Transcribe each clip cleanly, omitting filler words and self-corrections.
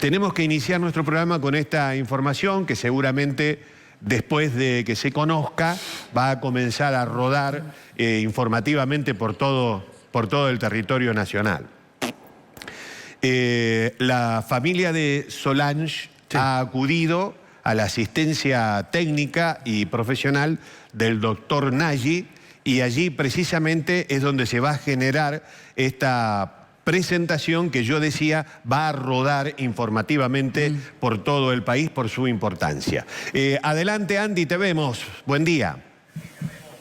Tenemos que iniciar nuestro programa con esta información que seguramente después de que se conozca va a comenzar a rodar informativamente por todo el territorio nacional. La familia de Solange ha acudido a la asistencia técnica y profesional del doctor Nagy y allí precisamente es donde se va a generar esta presentación que yo decía va a rodar informativamente por todo el país por su importancia. Adelante, Andy, te vemos. Buen día.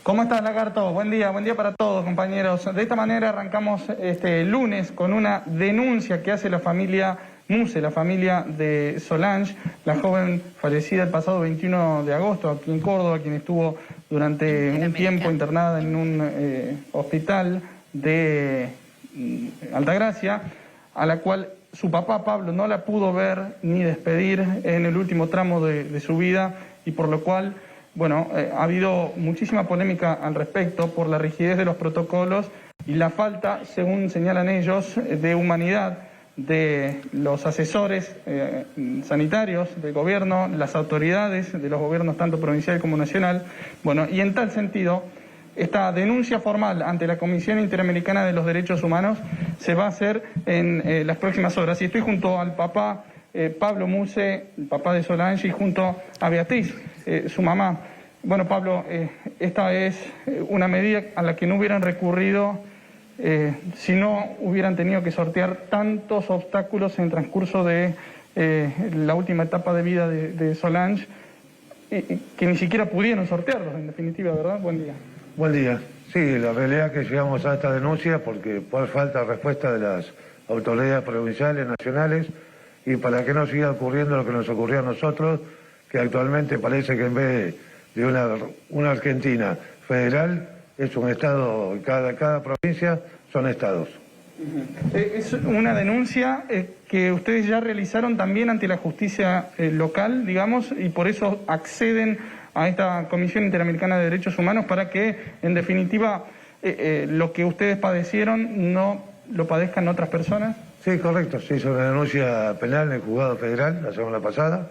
¿Cómo estás, Lagarto? Buen día para todos, compañeros. De esta manera arrancamos este lunes con una denuncia que hace la familia Muse, la familia de Solange, la joven fallecida el pasado 21 de agosto aquí en Córdoba, quien estuvo durante un tiempo internada en un hospital de Altagracia, a la cual su papá Pablo no la pudo ver ni despedir en el último tramo de su vida y por lo cual, bueno, ha habido muchísima polémica al respecto por la rigidez de los protocolos y la falta, según señalan ellos, de humanidad de los asesores sanitarios del gobierno, las autoridades de los gobiernos tanto provincial como nacional. Bueno, y en tal sentido, esta denuncia formal ante la Comisión Interamericana de los Derechos Humanos se va a hacer en las próximas horas. Y estoy junto al papá Pablo Muse, el papá de Solange, y junto a Beatriz, su mamá. Bueno, Pablo, esta es una medida a la que no hubieran recurrido si no hubieran tenido que sortear tantos obstáculos en el transcurso de la última etapa de vida de Solange, que ni siquiera pudieron sortearlos, en definitiva, ¿verdad? Buen día. Buen día. Sí, la realidad es que llegamos a esta denuncia porque por falta de respuesta de las autoridades provinciales, nacionales, y para que no siga ocurriendo lo que nos ocurrió a nosotros, que actualmente parece que en vez de una Argentina federal, es un estado, cada provincia son estados. Es una denuncia que ustedes ya realizaron también ante la justicia local, digamos, y por eso acceden a esta Comisión Interamericana de Derechos Humanos para que, en definitiva, lo que ustedes padecieron no lo padezcan otras personas. Sí, correcto. Se hizo una denuncia penal en el juzgado federal la semana pasada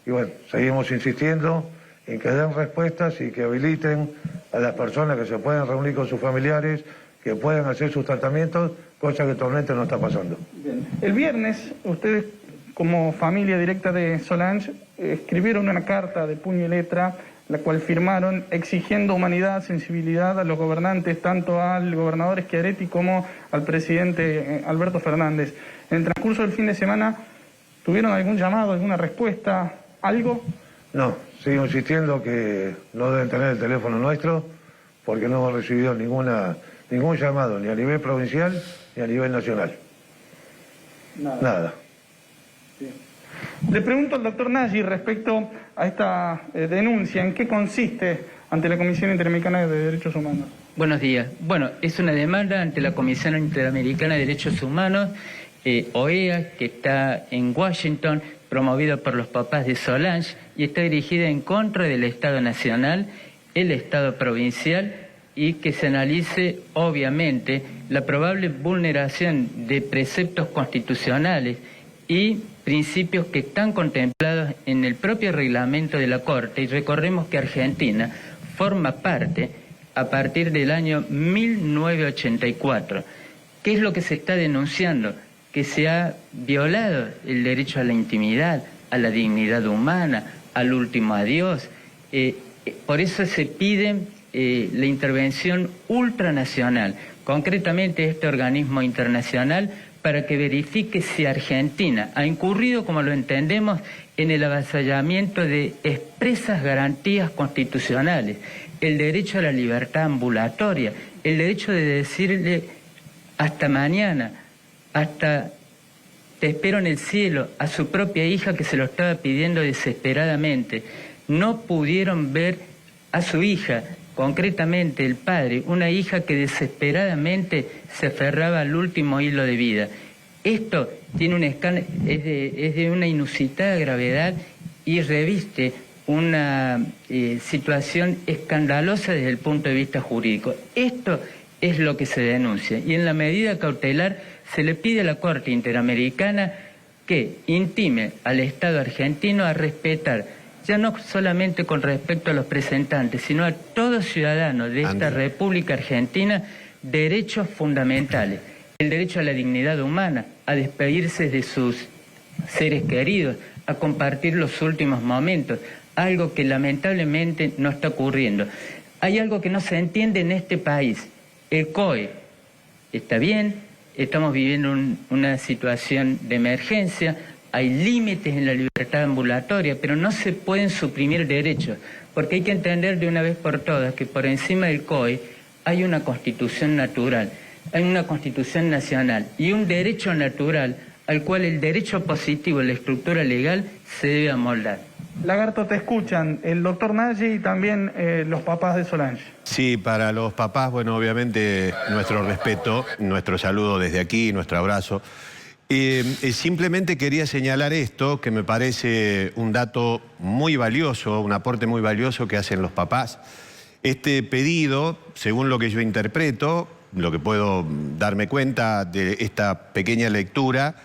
y bueno, seguimos insistiendo en que den respuestas y que habiliten a las personas que se pueden reunir con sus familiares, que puedan hacer sus tratamientos, cosa que actualmente no está pasando. Bien. El viernes, ustedes como familia directa de Solange escribieron una carta de puño y letra, la cual firmaron exigiendo humanidad, sensibilidad a los gobernantes, tanto al gobernador Schiaretti como al presidente Alberto Fernández. En el transcurso del fin de semana, ¿tuvieron algún llamado, alguna respuesta, algo? No, sigo insistiendo que no deben tener el teléfono nuestro porque no hemos recibido ningún llamado, ni a nivel provincial ni a nivel nacional. Nada. Bien. Le pregunto al doctor Nagy respecto a esta denuncia, ¿en qué consiste ante la Comisión Interamericana de Derechos Humanos? Buenos días. Bueno, es una demanda ante la Comisión Interamericana de Derechos Humanos, OEA, que está en Washington, promovida por los papás de Solange, y está dirigida en contra del Estado Nacional, el Estado Provincial, y que se analice, obviamente, la probable vulneración de preceptos constitucionales y principios que están contemplados en el propio reglamento de la Corte. Y recordemos que Argentina forma parte a partir del año 1984. ¿Qué es lo que se está denunciando? Que se ha violado el derecho a la intimidad, a la dignidad humana, al último adiós. Por eso se pide la intervención ultranacional, concretamente este organismo internacional, para que verifique si Argentina ha incurrido, como lo entendemos, en el avasallamiento de expresas garantías constitucionales, el derecho a la libertad ambulatoria, el derecho de decirle hasta mañana, hasta te espero en el cielo, a su propia hija que se lo estaba pidiendo desesperadamente. No pudieron ver a su hija, concretamente el padre, una hija que desesperadamente se aferraba al último hilo de vida. Esto tiene un es de una inusitada gravedad y reviste una situación escandalosa desde el punto de vista jurídico. Esto es lo que se denuncia y en la medida cautelar se le pide a la Corte Interamericana que intime al Estado argentino a respetar, ya no solamente con respecto a los presentantes, sino a todo ciudadano de esta República Argentina, derechos fundamentales. El derecho a la dignidad humana, a despedirse de sus seres queridos, a compartir los últimos momentos, algo que lamentablemente no está ocurriendo. Hay algo que no se entiende en este país. El COE está bien, estamos viviendo una situación de emergencia, hay límites en la libertad ambulatoria, pero no se pueden suprimir derechos, porque hay que entender de una vez por todas que por encima del COE hay una constitución natural, hay una constitución nacional y un derecho natural al cual el derecho positivo, la estructura legal, se debe amoldar. Lagarto, te escuchan el doctor Nagy y también los papás de Solange. Sí, para los papás, bueno, obviamente nuestro respeto, nuestro saludo desde aquí, nuestro abrazo. Simplemente quería señalar esto, que me parece un dato muy valioso, un aporte muy valioso que hacen los papás. Este pedido, según lo que yo interpreto, lo que puedo darme cuenta de esta pequeña lectura,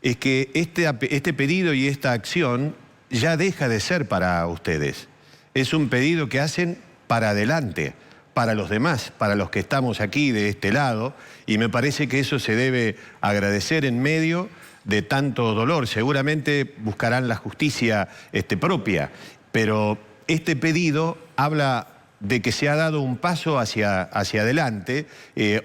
es que este pedido y esta acción ya deja de ser para ustedes. Es un pedido que hacen para adelante, para los demás, para los que estamos aquí de este lado, y me parece que eso se debe agradecer en medio de tanto dolor. Seguramente buscarán la justicia propia, pero este pedido habla de que se ha dado un paso hacia adelante,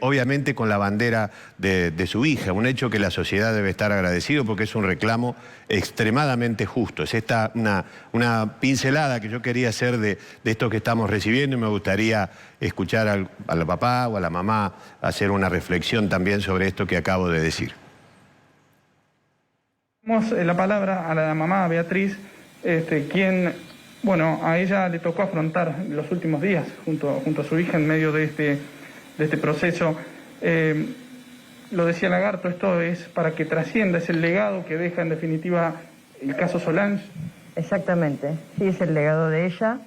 obviamente con la bandera de su hija, un hecho que la sociedad debe estar agradecido porque es un reclamo extremadamente justo. Es esta una pincelada que yo quería hacer de esto que estamos recibiendo y me gustaría escuchar al papá o a la mamá hacer una reflexión también sobre esto que acabo de decir. Damos la palabra a la mamá Beatriz, quien... Bueno, a ella le tocó afrontar los últimos días junto a su hija en medio de este proceso. Lo decía Lagarto, esto es para que trascienda, es el legado que deja en definitiva el caso Solange. Exactamente, sí, es el legado de ella,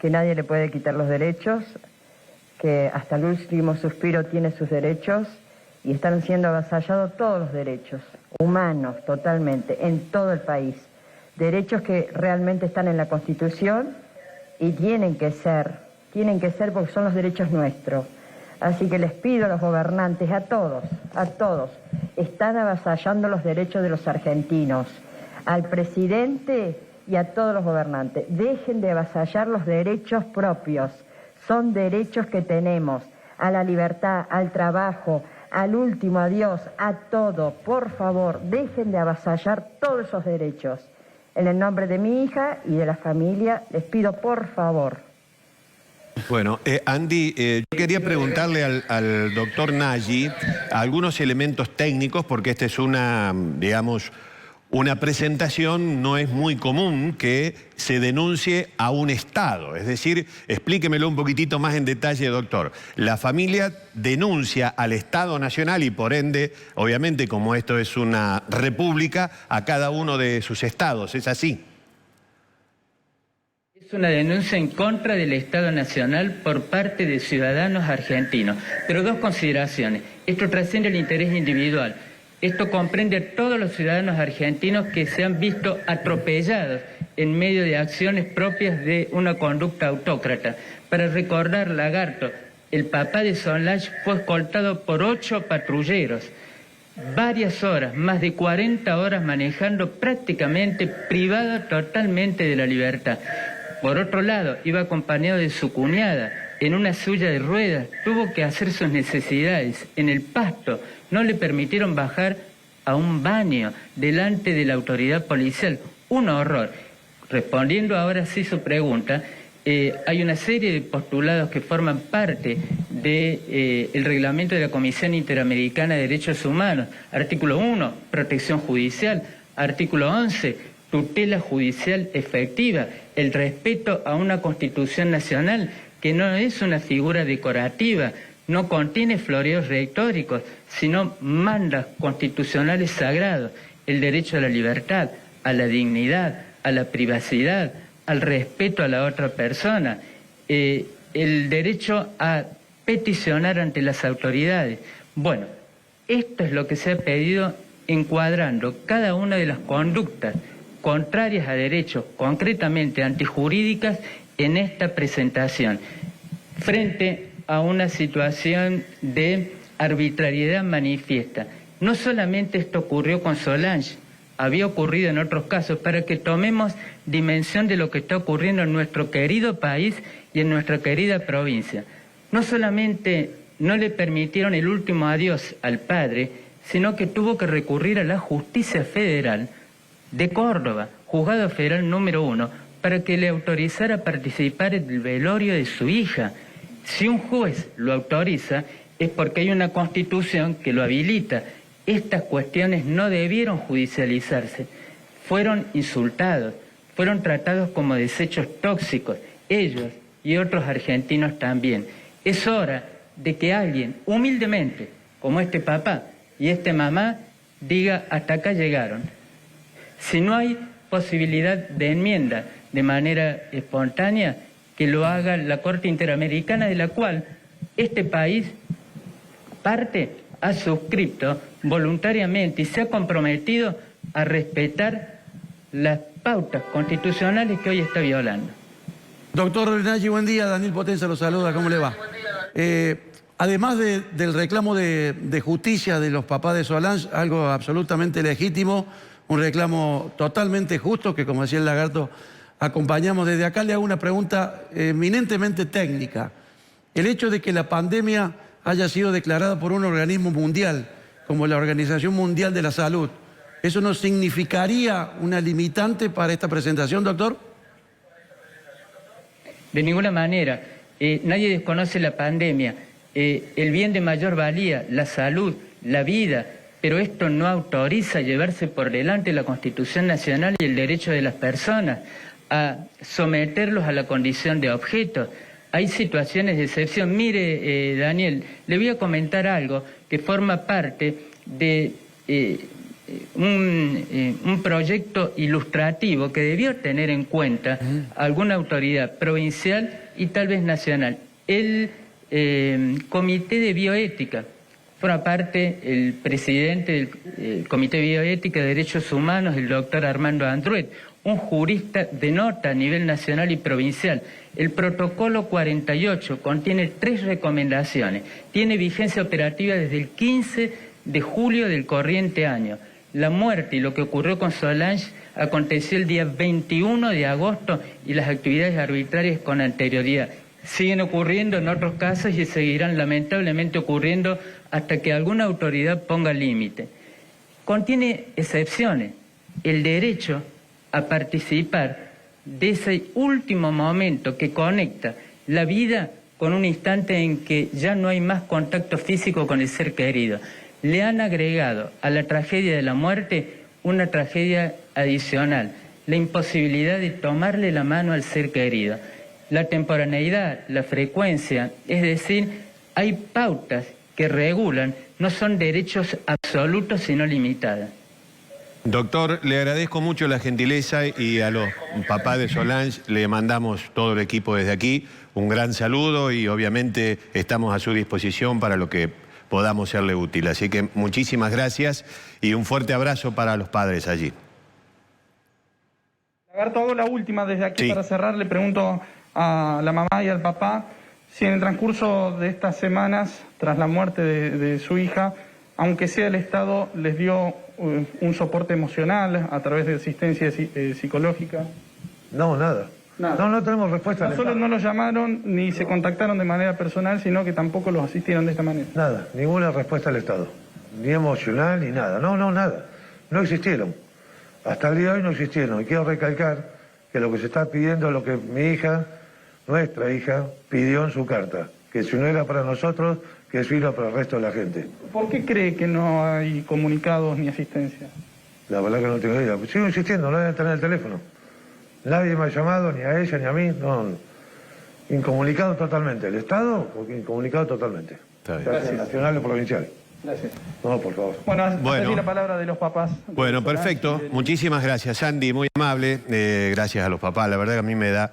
que nadie le puede quitar los derechos, que hasta el último suspiro tiene sus derechos y están siendo avasallados todos los derechos humanos totalmente en todo el país. Derechos que realmente están en la Constitución y tienen que ser porque son los derechos nuestros. Así que les pido a los gobernantes, a todos, están avasallando los derechos de los argentinos, al presidente y a todos los gobernantes. Dejen de avasallar los derechos propios, son derechos que tenemos, a la libertad, al trabajo, al último adiós, a todo. Por favor, dejen de avasallar todos esos derechos. En el nombre de mi hija y de la familia, les pido por favor. Bueno, Andy, yo quería preguntarle al doctor Nagy algunos elementos técnicos, porque esta es una presentación, no es muy común que se denuncie a un Estado. Es decir, explíquemelo un poquitito más en detalle, doctor. La familia denuncia al Estado Nacional y por ende, obviamente, como esto es una república, a cada uno de sus estados. ¿Es así? Es una denuncia en contra del Estado Nacional por parte de ciudadanos argentinos. Pero dos consideraciones. Esto trasciende el interés individual. Esto comprende a todos los ciudadanos argentinos que se han visto atropellados en medio de acciones propias de una conducta autócrata. Para recordar, Lagarto, el papá de Solange fue escoltado por 8 patrulleros, varias horas, más de 40 horas manejando, prácticamente privado totalmente de la libertad. Por otro lado, iba acompañado de su cuñada en una silla de ruedas, tuvo que hacer sus necesidades en el pasto, no le permitieron bajar a un baño delante de la autoridad policial. Un horror. Respondiendo ahora sí su pregunta, hay una serie de postulados que forman parte del reglamento de la Comisión Interamericana de Derechos Humanos. Artículo 1, protección judicial. Artículo 11, tutela judicial efectiva. El respeto a una Constitución nacional que no es una figura decorativa, no contiene floreos retóricos, sino mandas constitucionales sagrados. El derecho a la libertad, a la dignidad, a la privacidad, al respeto a la otra persona, el derecho a peticionar ante las autoridades. Bueno, esto es lo que se ha pedido encuadrando cada una de las conductas contrarias a derechos, concretamente antijurídicas, en esta presentación, frente a una situación de arbitrariedad manifiesta. No solamente esto ocurrió con Solange, había ocurrido en otros casos, para que tomemos dimensión de lo que está ocurriendo en nuestro querido país y en nuestra querida provincia. No solamente no le permitieron el último adiós al padre, sino que tuvo que recurrir a la Justicia Federal de Córdoba, Juzgado Federal número 1, para que le autorizara participar en el velorio de su hija. Si un juez lo autoriza, es porque hay una constitución que lo habilita. Estas cuestiones no debieron judicializarse. Fueron insultados, fueron tratados como desechos tóxicos, ellos y otros argentinos también. Es hora de que alguien, humildemente, como este papá y esta mamá, diga: hasta acá llegaron. Si no hay posibilidad de enmienda de manera espontánea, que lo haga la Corte Interamericana, de la cual este país parte ha suscrito voluntariamente y se ha comprometido a respetar las pautas constitucionales que hoy está violando. Doctor Nagy, buen día. Daniel Potenza lo saluda. ¿Cómo le va? Además del reclamo de justicia de los papás de Solange, algo absolutamente legítimo, un reclamo totalmente justo, que como decía el Lagarto, acompañamos desde acá. Le hago una pregunta eminentemente técnica. El hecho de que la pandemia haya sido declarada por un organismo mundial, como la Organización Mundial de la Salud, ¿eso no significaría una limitante para esta presentación, doctor? De ninguna manera. Nadie desconoce la pandemia. El bien de mayor valía, la salud, la vida, pero esto no autoriza llevarse por delante la Constitución Nacional y el derecho de las personas a someterlos a la condición de objetos. Hay situaciones de excepción. Mire, Daniel, le voy a comentar algo que forma parte de un proyecto ilustrativo que debió tener en cuenta alguna autoridad provincial y tal vez nacional. El Comité de Bioética. Forma parte el presidente del Comité de Bioética de Derechos Humanos, el doctor Armando Andruet, un jurista de nota a nivel nacional y provincial. El protocolo 48 contiene 3 recomendaciones. Tiene vigencia operativa desde el 15 de julio del corriente año. La muerte y lo que ocurrió con Solange aconteció el día 21 de agosto y las actividades arbitrarias con anterioridad siguen ocurriendo en otros casos y seguirán lamentablemente ocurriendo hasta que alguna autoridad ponga límite. Contiene excepciones. El derecho a participar de ese último momento que conecta la vida con un instante en que ya no hay más contacto físico con el ser querido. Le han agregado a la tragedia de la muerte una tragedia adicional, la imposibilidad de tomarle la mano al ser querido. La temporaneidad, la frecuencia, es decir, hay pautas que regulan, no son derechos absolutos sino limitadas. Doctor, le agradezco mucho la gentileza y a los papás de Solange le mandamos todo el equipo desde aquí un gran saludo y obviamente estamos a su disposición para lo que podamos serle útil. Así que muchísimas gracias y un fuerte abrazo para los padres allí. Lagarto, hago la última desde aquí Sí. para cerrar. Le pregunto a la mamá y al papá si en el transcurso de estas semanas, tras la muerte de su hija, aunque sea el Estado, les dio un soporte emocional a través de asistencia psicológica. No, nada. Nada. No tenemos respuesta. No del solo Estado. no los llamaron ni se contactaron de manera personal, sino que tampoco los asistieron de esta manera. Nada, ninguna respuesta del Estado. Ni emocional, ni nada. No, nada. No existieron. Hasta el día de hoy no existieron. Y quiero recalcar que lo que se está pidiendo es lo que mi hija, nuestra hija, pidió en su carta. Que si no era para nosotros, que sirva para el resto de la gente. ¿Por qué cree que no hay comunicados ni asistencia? La verdad que no tengo idea. Sigo insistiendo, no deben tener el teléfono. Nadie me ha llamado, ni a ella, ni a mí. No. Incomunicado totalmente. El Estado, incomunicado totalmente. Está bien. Ya sea nacional o provincial. Gracias. No, por favor. Bueno, hasta Bueno. aquí la palabra de los papás. Bueno, perfecto. Muchísimas gracias, Sandy, muy amable. Gracias a los papás. La verdad que a mí me da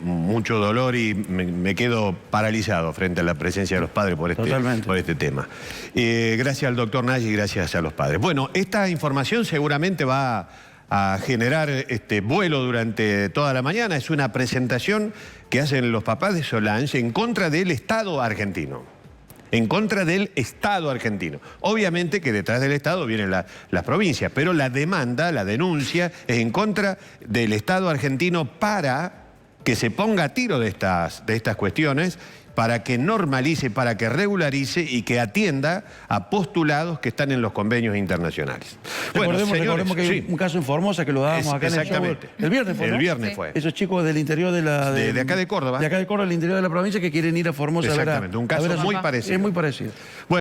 mucho dolor y me quedo paralizado frente a la presencia de los padres por este tema. Gracias al doctor Nagy y gracias a los padres. Bueno, esta información seguramente va a generar vuelo durante toda la mañana. Es una presentación que hacen los papás de Solange en contra del Estado argentino. En contra del Estado argentino. Obviamente que detrás del Estado vienen las provincias, pero la demanda, la denuncia, es en contra del Estado argentino para que se ponga a tiro de estas cuestiones, para que normalice, para que regularice y que atienda a postulados que están en los convenios internacionales. Recordemos que hay un caso en Formosa que lo dábamos acá en el show. El viernes fue, ¿no? El viernes fue. Esos chicos del interior de acá de Córdoba. De acá de Córdoba, del interior de la provincia, que quieren ir a Formosa a ver. Exactamente, un caso muy parecido. Es muy parecido. Bueno,